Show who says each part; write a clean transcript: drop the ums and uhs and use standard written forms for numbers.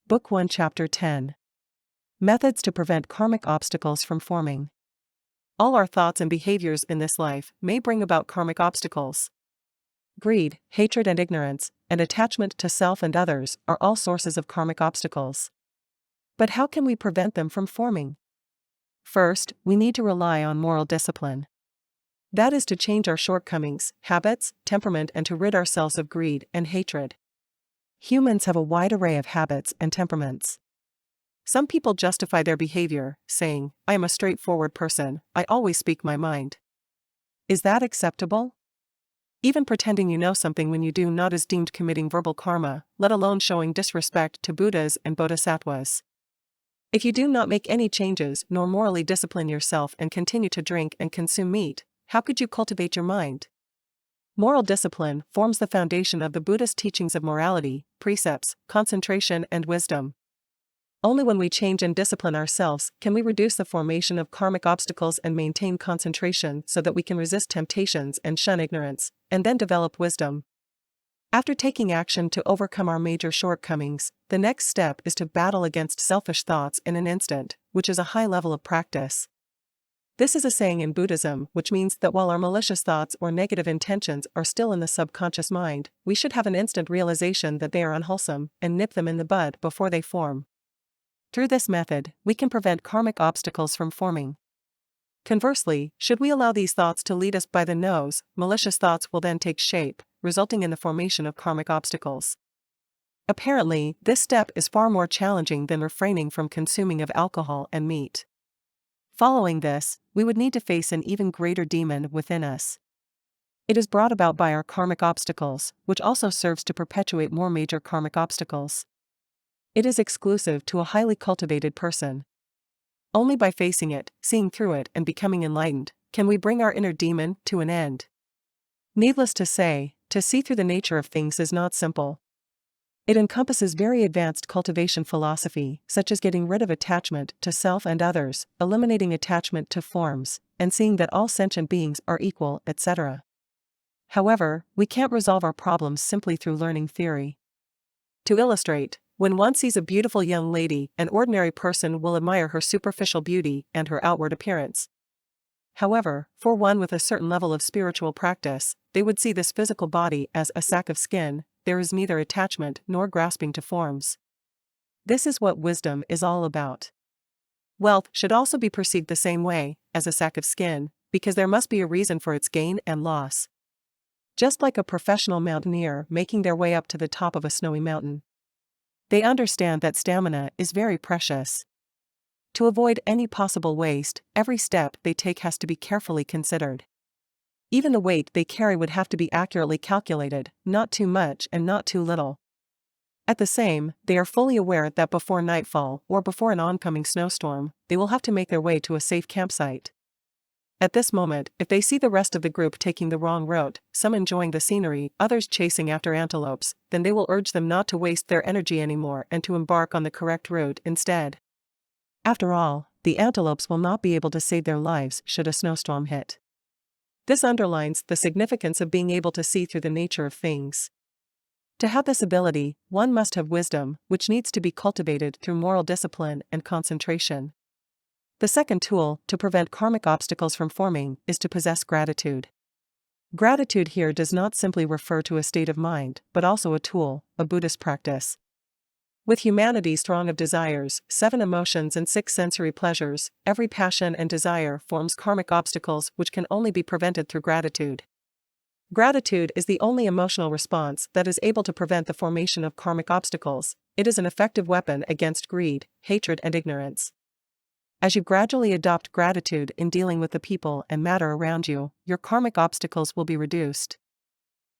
Speaker 1: Book 1 Chapter 10. Methods to prevent karmic obstacles from forming. All our thoughts and behaviors in this life may bring about karmic obstacles. Greed, hatred and ignorance, and attachment to self and others are all sources of karmic obstacles. But how can we prevent them from forming? First, we need to rely on moral discipline. That is to change our shortcomings, habits, temperament and to rid ourselves of greed and hatred. Humans have a wide array of habits and temperaments. Some people justify their behavior, saying, "I am a straightforward person, I always speak my mind." Is that acceptable? Even pretending you know something when you do not is deemed committing verbal karma, let alone showing disrespect to Buddhas and Bodhisattvas. If you do not make any changes nor morally discipline yourself and continue to drink and consume meat, how could you cultivate your mind? Moral discipline forms the foundation of the Buddhist teachings of morality, precepts, concentration and wisdom. Only when we change and discipline ourselves can we reduce the formation of karmic obstacles and maintain concentration so that we can resist temptations and shun ignorance, and then develop wisdom. After taking action to overcome our major shortcomings, the next step is to battle against selfish thoughts in an instant, which is a high level of practice. This is a saying in Buddhism which means that while our malicious thoughts or negative intentions are still in the subconscious mind, we should have an instant realization that they are unwholesome and nip them in the bud before they form. Through this method, we can prevent karmic obstacles from forming. Conversely, should we allow these thoughts to lead us by the nose, malicious thoughts will then take shape, resulting in the formation of karmic obstacles. Apparently, this step is far more challenging than refraining from consuming of alcohol and meat. Following this, we would need to face an even greater demon within us. It is brought about by our karmic obstacles, which also serves to perpetuate more major karmic obstacles. It is exclusive to a highly cultivated person. Only by facing it, seeing through it and becoming enlightened, can we bring our inner demon to an end. Needless to say, to see through the nature of things is not simple. It encompasses very advanced cultivation philosophy, such as getting rid of attachment to self and others, eliminating attachment to forms, and seeing that all sentient beings are equal, etc. However, we can't resolve our problems simply through learning theory. To illustrate, when one sees a beautiful young lady, an ordinary person will admire her superficial beauty and her outward appearance. However, for one with a certain level of spiritual practice, they would see this physical body as a sack of skin. There is neither attachment nor grasping to forms. This is what wisdom is all about. Wealth should also be perceived the same way, as a sack of skin, because there must be a reason for its gain and loss. Just like a professional mountaineer making their way up to the top of a snowy mountain. They understand that stamina is very precious. To avoid any possible waste, every step they take has to be carefully considered. Even the weight they carry would have to be accurately calculated, not too much and not too little. At the same, they are fully aware that before nightfall or before an oncoming snowstorm, they will have to make their way to a safe campsite. At this moment, if they see the rest of the group taking the wrong route, some enjoying the scenery, others chasing after antelopes, then they will urge them not to waste their energy anymore and to embark on the correct route instead. After all, the antelopes will not be able to save their lives should a snowstorm hit. This underlines the significance of being able to see through the nature of things. To have this ability, one must have wisdom, which needs to be cultivated through moral discipline and concentration. The second tool to prevent karmic obstacles from forming is to possess gratitude. Gratitude here does not simply refer to a state of mind, but also a tool, a Buddhist practice. With humanity strong of desires, 7 emotions and 6 sensory pleasures, every passion and desire forms karmic obstacles which can only be prevented through gratitude. Gratitude is the only emotional response that is able to prevent the formation of karmic obstacles. It is an effective weapon against greed, hatred and ignorance. As you gradually adopt gratitude in dealing with the people and matter around you, your karmic obstacles will be reduced.